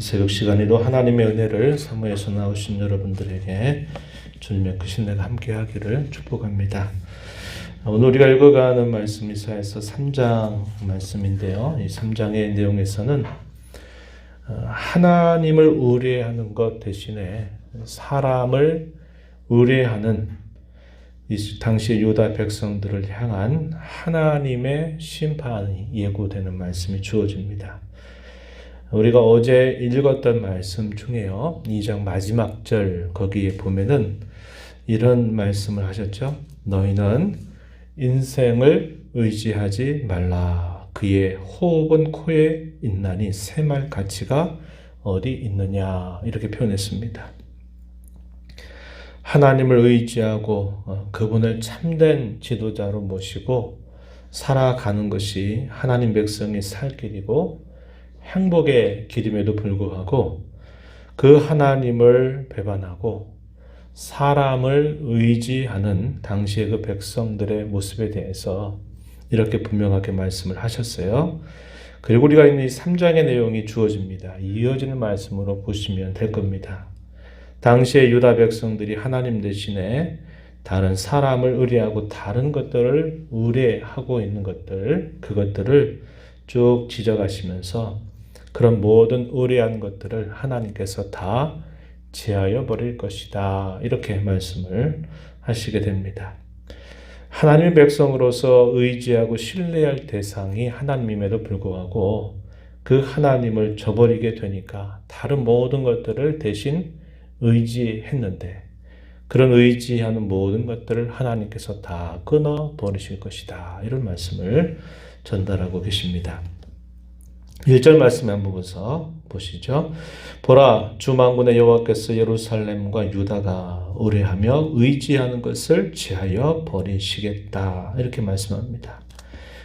새벽 시간에도 하나님의 은혜를 사모해서 나오신 여러분들에게 주님의 크신 은혜가 함께하기를 축복합니다. 오늘 우리가 읽어가는 말씀 이사야서 3장 말씀인데요. 이 3장의 내용에서는 하나님을 의뢰하는 것 대신에 사람을 의뢰하는 이 당시 유다 백성들을 향한 하나님의 심판이 예고되는 말씀이 주어집니다. 우리가 어제 읽었던 말씀 중에요. 2장 마지막 절 거기에 보면은 이런 말씀을 하셨죠. 너희는 인생을 의지하지 말라. 그의 호흡은 코에 있나니 새말 가치가 어디 있느냐. 이렇게 표현했습니다. 하나님을 의지하고 그분을 참된 지도자로 모시고 살아가는 것이 하나님 백성이 살 길이고 행복의 길임에도 불구하고 그 하나님을 배반하고 사람을 의지하는 당시의 그 백성들의 모습에 대해서 이렇게 분명하게 말씀을 하셨어요. 그리고 우리가 있는 이 3장의 내용이 주어집니다. 이어지는 말씀으로 보시면 될 겁니다. 당시의 유다 백성들이 하나님 대신에 다른 사람을 의뢰하고 다른 것들을 의뢰하고 있는 것들, 그것들을 쭉 지적하시면서 그런 모든 의뢰한 것들을 하나님께서 다 제하여 버릴 것이다. 이렇게 말씀을 하시게 됩니다. 하나님의 백성으로서 의지하고 신뢰할 대상이 하나님임에도 불구하고 그 하나님을 저버리게 되니까 다른 모든 것들을 대신 의지했는데 그런 의지하는 모든 것들을 하나님께서 다 끊어 버리실 것이다. 이런 말씀을 전달하고 계십니다. 1절 말씀 한번 보시죠. 보라, 주 만군의 여호와께서 예루살렘과 유다가 의뢰하며 의지하는 것을 제하여 버리시겠다. 이렇게 말씀합니다.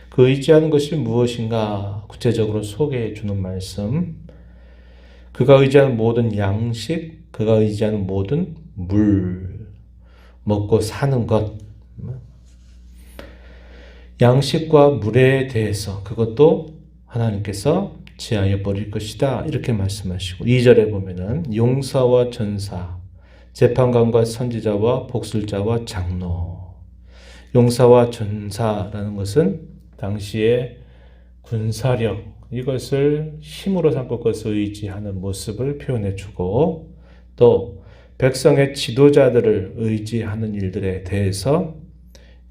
그 의지하는 것이 무엇인가 구체적으로 소개해 주는 말씀. 그가 의지하는 모든 양식, 그가 의지하는 모든 물, 먹고 사는 것, 양식과 물에 대해서 그것도 하나님께서 제하여 버릴 것이다. 이렇게 말씀하시고 2절에 보면은 용사와 전사, 재판관과 선지자와 복술자와 장로. 용사와 전사라는 것은 당시의 군사력, 이것을 힘으로 삼고 그것을 의지하는 모습을 표현해 주고 또 백성의 지도자들을 의지하는 일들에 대해서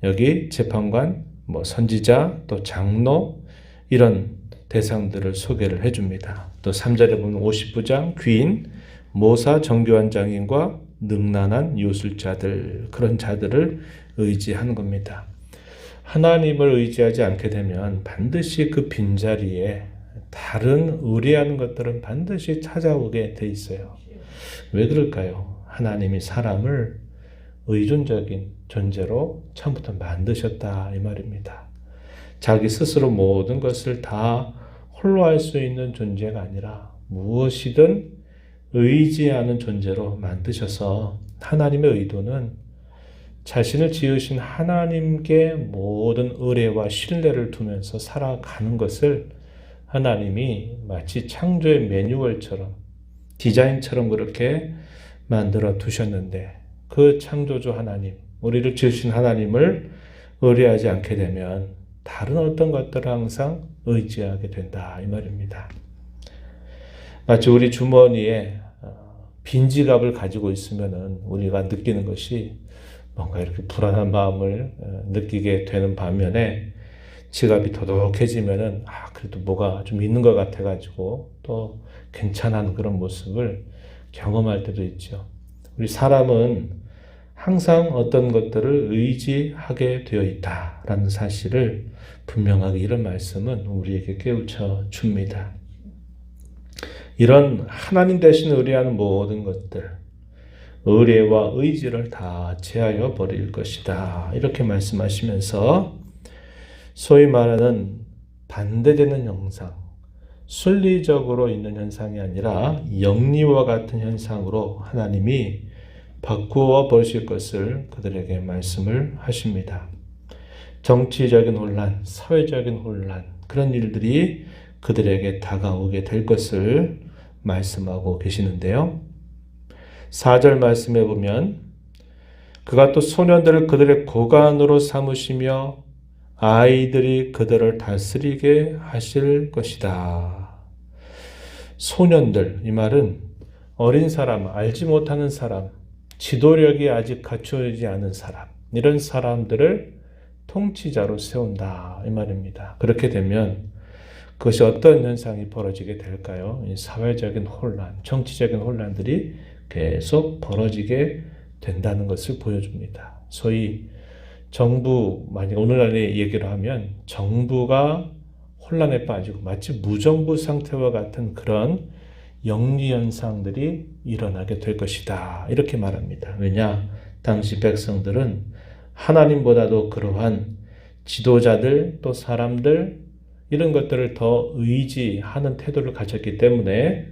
여기 재판관, 선지자, 또 장로 이런 대상들을 소개를 해줍니다. 또 3절에 보면 50부장, 귀인, 모사, 정교한 장인과 능란한 요술자들, 그런 자들을 의지하는 겁니다. 하나님을 의지하지 않게 되면 반드시 그 빈자리에 다른 의뢰하는 것들은 반드시 찾아오게 돼 있어요. 왜 그럴까요? 하나님이 사람을 의존적인 존재로 처음부터 만드셨다 이 말입니다. 자기 스스로 모든 것을 다 홀로 할 수 있는 존재가 아니라 무엇이든 의지하는 존재로 만드셔서 하나님의 의도는 자신을 지으신 하나님께 모든 의뢰와 신뢰를 두면서 살아가는 것을 하나님이 마치 창조의 매뉴얼처럼 디자인처럼 그렇게 만들어 두셨는데 그 창조주 하나님, 우리를 지으신 하나님을 의뢰하지 않게 되면 다른 어떤 것들을 항상 의지하게 된다 이 말입니다. 마치 우리 주머니에 빈 지갑을 가지고 있으면은 우리가 느끼는 것이 뭔가 이렇게 불안한 마음을 느끼게 되는 반면에 지갑이 도둑해지면은 그래도 뭐가 좀 있는 것 같아가지고 또 괜찮은 그런 모습을 경험할 때도 있죠. 우리 사람은 항상 어떤 것들을 의지하게 되어 있다라는 사실을 분명하게 이런 말씀은 우리에게 깨우쳐 줍니다. 이런 하나님 대신 의뢰하는 모든 것들, 의뢰와 의지를 다 제하여 버릴 것이다. 이렇게 말씀하시면서 소위 말하는 반대되는 현상, 순리적으로 있는 현상이 아니라 영리와 같은 현상으로 하나님이 바꾸어 버리실 것을 그들에게 말씀을 하십니다. 정치적인 혼란, 사회적인 혼란, 그런 일들이 그들에게 다가오게 될 것을 말씀하고 계시는데요. 4절 말씀에 보면 그가 또 소년들을 그들의 고관으로 삼으시며 아이들이 그들을 다스리게 하실 것이다. 소년들, 이 말은 어린 사람, 알지 못하는 사람, 지도력이 아직 갖추어지지 않은 사람, 이런 사람들을 통치자로 세운다, 이 말입니다. 그렇게 되면 그것이 어떤 현상이 벌어지게 될까요? 사회적인 혼란, 정치적인 혼란들이 계속 벌어지게 된다는 것을 보여줍니다. 소위 정부, 만약 오늘날의 얘기로 하면 정부가 혼란에 빠지고 마치 무정부 상태와 같은 그런 영리현상들이 일어나게 될 것이다. 이렇게 말합니다. 왜냐? 당시 백성들은 하나님보다도 그러한 지도자들 또 사람들 이런 것들을 더 의지하는 태도를 가졌기 때문에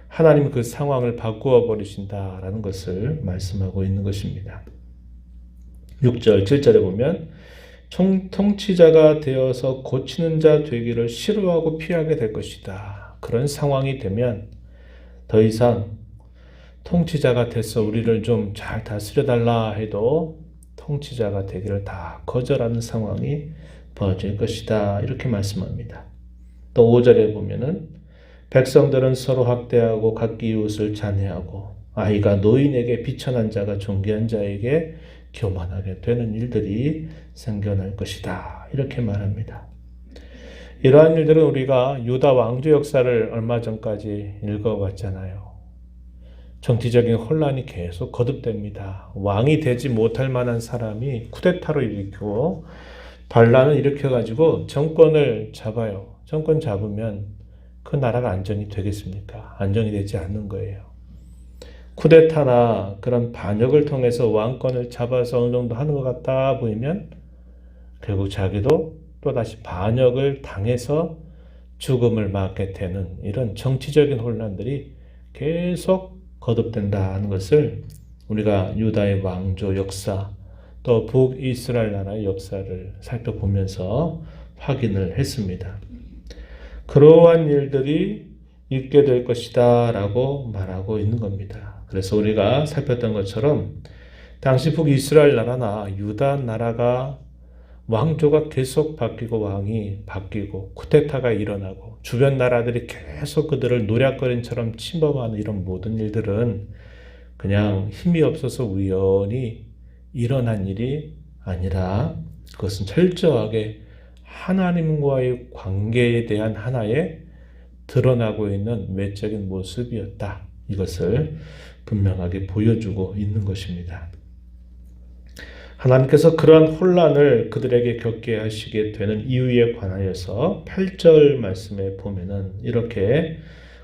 하나님은 그 상황을 바꾸어 버리신다라는 것을 말씀하고 있는 것입니다. 6절, 7절에 보면 통치자가 되어서 고치는 자 되기를 싫어하고 피하게 될 것이다. 그런 상황이 되면 더 이상 통치자가 돼서 우리를 좀 잘 다스려달라 해도 통치자가 되기를 다 거절하는 상황이 벌어질 것이다. 이렇게 말씀합니다. 또 5절에 보면은 백성들은 서로 학대하고 각기 이웃을 잔해하고 아이가 노인에게 비천한 자가 존귀한 자에게 교만하게 되는 일들이 생겨날 것이다. 이렇게 말합니다. 이러한 일들은 우리가 유다 왕조 역사를 얼마 전까지 읽어봤잖아요. 정치적인 혼란이 계속 거듭됩니다. 왕이 되지 못할 만한 사람이 쿠데타로 일으키고 반란을 일으켜가지고 정권을 잡아요. 정권 잡으면 그 나라가 안정이 되겠습니까? 안정이 되지 않는 거예요. 쿠데타나 그런 반역을 통해서 왕권을 잡아서 어느 정도 하는 것 같다 보이면 결국 자기도 또다시 반역을 당해서 죽음을 맞게 되는 이런 정치적인 혼란들이 계속 거듭된다는 것을 우리가 유다의 왕조 역사 또 북이스라엘 나라의 역사를 살펴보면서 확인을 했습니다. 그러한 일들이 있게 될 것이다 라고 말하고 있는 겁니다. 그래서 우리가 살폈던 것처럼 당시 북이스라엘 나라나 유다 나라가 왕조가 계속 바뀌고 왕이 바뀌고 쿠데타가 일어나고 주변 나라들이 계속 그들을 노략거린처럼 침범하는 이런 모든 일들은 그냥 힘이 없어서 우연히 일어난 일이 아니라 그것은 철저하게 하나님과의 관계에 대한 하나의 드러나고 있는 외적인 모습이었다. 이것을 분명하게 보여주고 있는 것입니다. 하나님께서 그러한 혼란을 그들에게 겪게 하시게 되는 이유에 관하여서 8절 말씀에 보면은 이렇게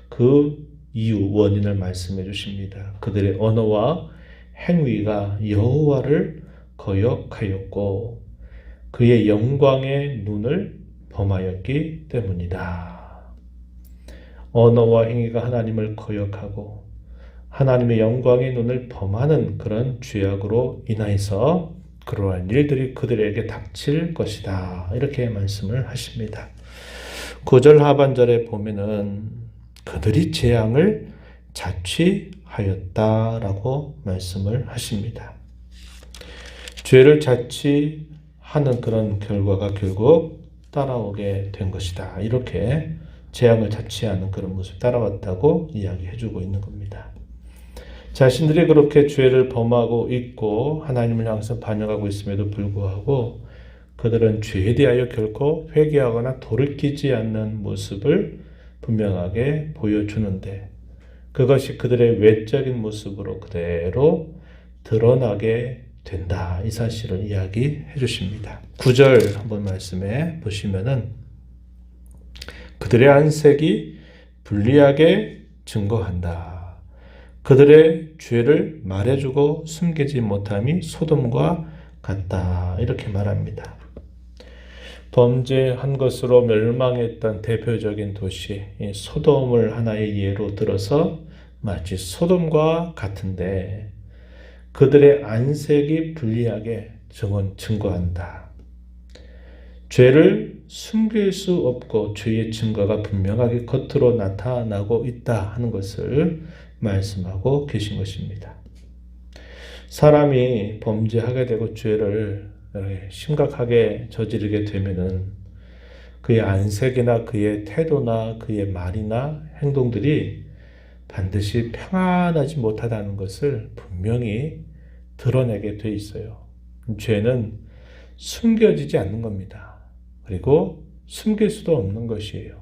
그 이유, 원인을 말씀해 주십니다. 그들의 언어와 행위가 여호와를 거역하였고 그의 영광의 눈을 범하였기 때문이다. 언어와 행위가 하나님을 거역하고 하나님의 영광의 눈을 범하는 그런 죄악으로 인하여서 그러한 일들이 그들에게 닥칠 것이다. 이렇게 말씀을 하십니다. 9절 하반절에 보면은 그들이 재앙을 자취하였다라고 말씀을 하십니다. 죄를 자취하는 그런 결과가 결국 따라오게 된 것이다. 이렇게 재앙을 자취하는 그런 모습이 따라왔다고 이야기해주고 있는 겁니다. 자신들이 그렇게 죄를 범하고 있고 하나님을 향해서 반역하고 있음에도 불구하고 그들은 죄에 대하여 결코 회개하거나 돌이키지 않는 모습을 분명하게 보여주는데 그것이 그들의 외적인 모습으로 그대로 드러나게 된다. 이 사실을 이야기해 주십니다. 9절 한번 말씀해 보시면은 그들의 안색이 불리하게 증거한다. 그들의 죄를 말해주고 숨기지 못함이 소돔과 같다. 이렇게 말합니다. 범죄한 것으로 멸망했던 대표적인 도시 소돔을 하나의 예로 들어서 마치 소돔과 같은데 그들의 안색이 불리하게 증거한다. 죄를 숨길 수 없고 죄의 증거가 분명하게 겉으로 나타나고 있다 하는 것을 말씀하고 계신 것입니다. 사람이 범죄하게 되고 죄를 심각하게 저지르게 되면은 그의 안색이나 그의 태도나 그의 말이나 행동들이 반드시 평안하지 못하다는 것을 분명히 드러내게 돼 있어요. 죄는 숨겨지지 않는 겁니다. 그리고 숨길 수도 없는 것이에요.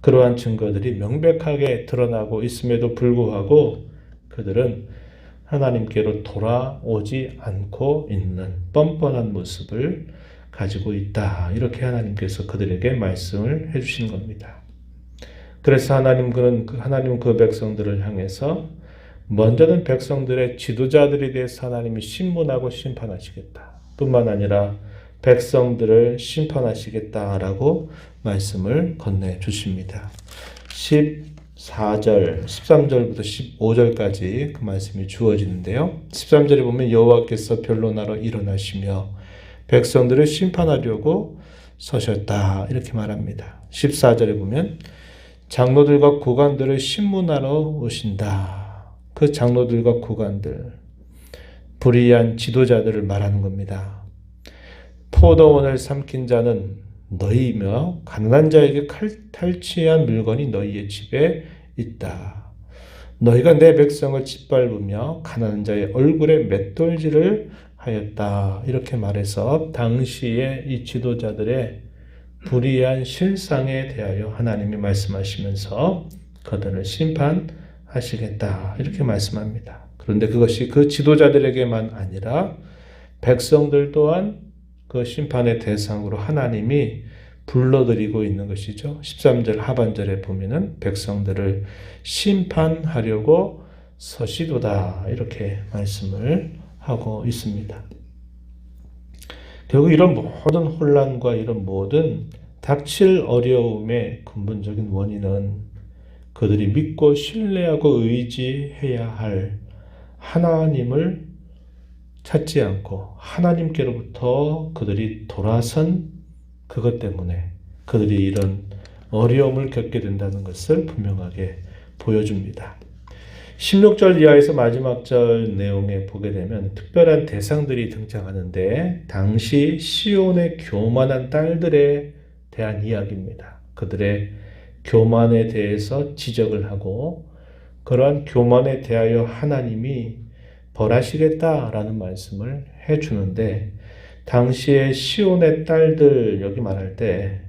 그러한 증거들이 명백하게 드러나고 있음에도 불구하고 그들은 하나님께로 돌아오지 않고 있는 뻔뻔한 모습을 가지고 있다. 이렇게 하나님께서 그들에게 말씀을 해주신 겁니다. 그래서 하나님은 그 백성들을 향해서 먼저는 백성들의 지도자들에 대해서 하나님이 신문하고 심판하시겠다. 뿐만 아니라 백성들을 심판하시겠다라고 말씀을 건네주십니다. 13절부터 15절까지 그 말씀이 주어지는데요. 13절에 보면 여호와께서 변론하러 일어나시며 백성들을 심판하려고 서셨다 이렇게 말합니다. 14절에 보면 장로들과 고관들을 심문하러 오신다. 그 장로들과 고관들, 불의한 지도자들을 말하는 겁니다. 포도원을 삼킨 자는 너희이며 가난한 자에게 탈취한 물건이 너희의 집에 있다. 너희가 내 백성을 짓밟으며 가난한 자의 얼굴에 맷돌질을 하였다. 이렇게 말해서 당시에 이 지도자들의 불의한 실상에 대하여 하나님이 말씀하시면서 그들을 심판하시겠다. 이렇게 말씀합니다. 그런데 그것이 그 지도자들에게만 아니라 백성들 또한 그 심판의 대상으로 하나님이 불러들이고 있는 것이죠. 13절 하반절에 보면은 백성들을 심판하려고 서시도다 이렇게 말씀을 하고 있습니다. 결국 이런 모든 혼란과 이런 모든 닥칠 어려움의 근본적인 원인은 그들이 믿고 신뢰하고 의지해야 할 하나님을 찾지 않고 하나님께로부터 그들이 돌아선 그것 때문에 그들이 이런 어려움을 겪게 된다는 것을 분명하게 보여줍니다. 16절 이하에서 마지막 절 내용에 보게 되면 특별한 대상들이 등장하는데 당시 시온의 교만한 딸들에 대한 이야기입니다. 그들의 교만에 대해서 지적을 하고 그러한 교만에 대하여 하나님이 벌하시겠다라는 말씀을 해주는데 당시에 시온의 딸들 여기 말할 때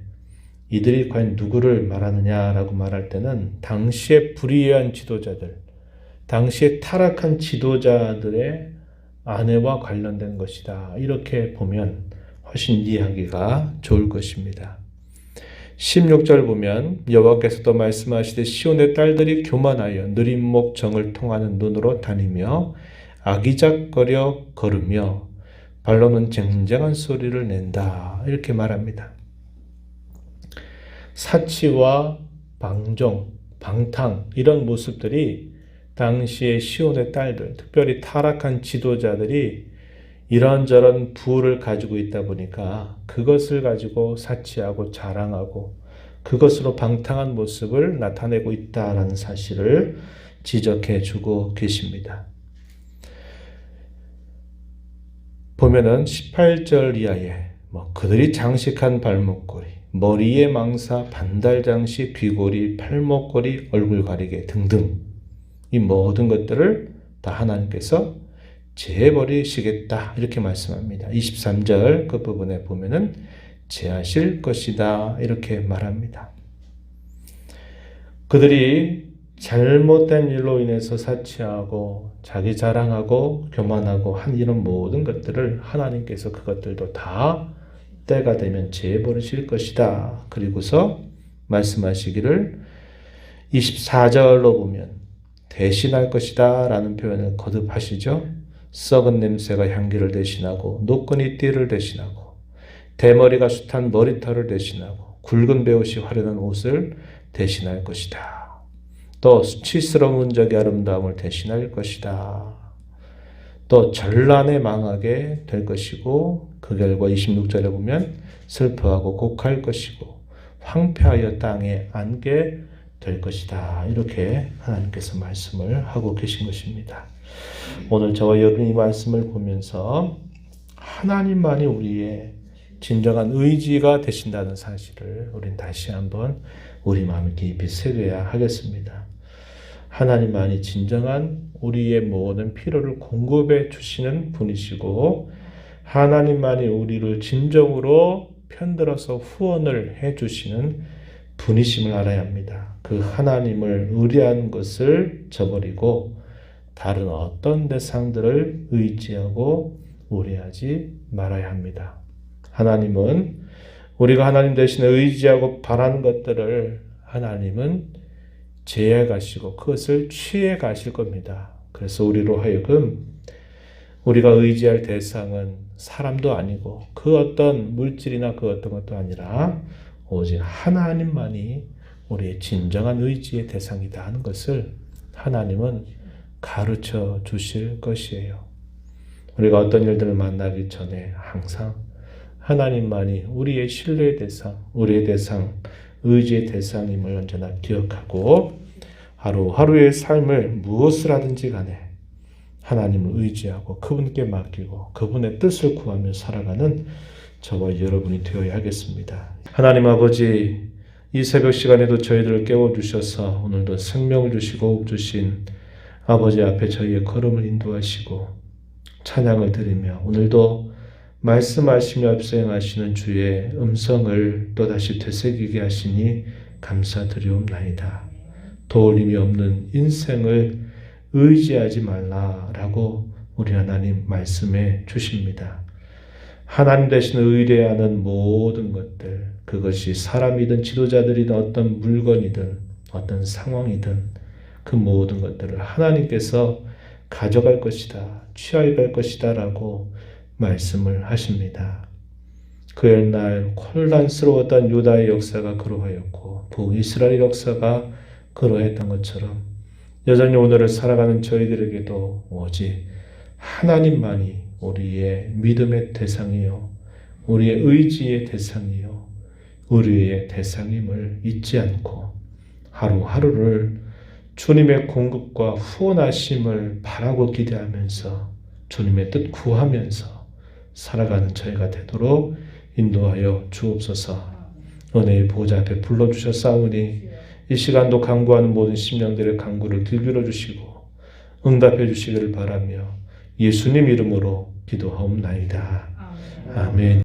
이들이 과연 누구를 말하느냐라고 말할 때는 당시의 불의한 지도자들, 당시에 타락한 지도자들의 아내와 관련된 것이다. 이렇게 보면 훨씬 이해하기가 좋을 것입니다. 16절 보면 여호와께서도 말씀하시되 시온의 딸들이 교만하여 느린 목 정을 통하는 눈으로 다니며 아기작거려 걸으며 발로는 쟁쟁한 소리를 낸다. 이렇게 말합니다. 사치와 방종, 방탕 이런 모습들이 당시의 시온의 딸들, 특별히 타락한 지도자들이 이런저런 부를 가지고 있다 보니까 그것을 가지고 사치하고 자랑하고 그것으로 방탕한 모습을 나타내고 있다라는 사실을 지적해 주고 계십니다. 보면은 18절 이하에 그들이 장식한 발목걸이, 머리에 망사, 반달장식, 귀걸이, 팔목걸이, 얼굴 가리개 등등 이 모든 것들을 다 하나님께서 제해버리시겠다 이렇게 말씀합니다. 23절 그 부분에 보면은 제하실 것이다 이렇게 말합니다. 그들이 잘못된 일로 인해서 사치하고 자기 자랑하고 교만하고 한 이런 모든 것들을 하나님께서 그것들도 다 때가 되면 제해버리실 것이다. 그리고서 말씀하시기를 24절로 보면 대신할 것이다 라는 표현을 거듭하시죠. 썩은 냄새가 향기를 대신하고 노끈이 띠를 대신하고 대머리가 숱한 머리털을 대신하고 굵은 베옷이 화려한 옷을 대신할 것이다. 또 수치스러운 운적의 아름다움을 대신할 것이다. 또 전란에 망하게 될 것이고 그 결과 26절에 보면 슬퍼하고 곡할 것이고 황폐하여 땅에 앉게 될 것이다. 이렇게 하나님께서 말씀을 하고 계신 것입니다. 오늘 저와 여러분이 이 말씀을 보면서 하나님만이 우리의 진정한 의지가 되신다는 사실을 우린 다시 한번 우리 마음에 깊이 새겨야 하겠습니다. 하나님만이 진정한 우리의 모든 필요를 공급해 주시는 분이시고 하나님만이 우리를 진정으로 편들어서 후원을 해 주시는 분이심을 알아야 합니다. 그 하나님을 의뢰하는 것을 저버리고 다른 어떤 대상들을 의지하고 의뢰하지 말아야 합니다. 하나님은 우리가 하나님 대신에 의지하고 바라는 것들을 하나님은 제해 가시고 그것을 취해 가실 겁니다. 그래서 우리로 하여금 우리가 의지할 대상은 사람도 아니고 그 어떤 물질이나 그 어떤 것도 아니라 오직 하나님만이 우리의 진정한 의지의 대상이다 하는 것을 하나님은 가르쳐 주실 것이에요. 우리가 어떤 일들을 만나기 전에 항상 하나님만이 우리의 신뢰의 대상, 우리의 대상, 의지의 대상임을 언제나 기억하고 하루하루의 삶을 무엇을 하든지 간에 하나님을 의지하고 그분께 맡기고 그분의 뜻을 구하며 살아가는 저와 여러분이 되어야 하겠습니다. 하나님 아버지, 이 새벽 시간에도 저희들을 깨워주셔서 오늘도 생명을 주시고 호흡 주신 아버지 앞에 저희의 걸음을 인도하시고 찬양을 드리며 오늘도 말씀하시며 수행하시는 주의 음성을 또다시 되새기게 하시니 감사드리옵나이다. 도울림이 없는 인생을 의지하지 말라라고 우리 하나님 말씀해 주십니다. 하나님 대신 의뢰하는 모든 것들, 그것이 사람이든 지도자들이든 어떤 물건이든 어떤 상황이든 그 모든 것들을 하나님께서 가져갈 것이다, 취하갈 것이다 라고 말씀을 하십니다. 그 옛날 혼란스러웠던 유다의 역사가 그러하였고 북이스라엘 역사가 그러했던 것처럼 여전히 오늘을 살아가는 저희들에게도 오직 하나님만이 우리의 믿음의 대상이요 우리의 의지의 대상이요 우리의 대상임을 잊지 않고 하루하루를 주님의 공급과 후원하심을 바라고 기대하면서 주님의 뜻 구하면서 살아가는 저희가 되도록 인도하여 주옵소서. 은혜의 보좌 앞에 불러주셨사오니 이 시간도 간구하는 모든 심령들의 간구를 길들여 주시고 응답해 주시기를 바라며 예수님 이름으로 기도하옵나이다. 아멘.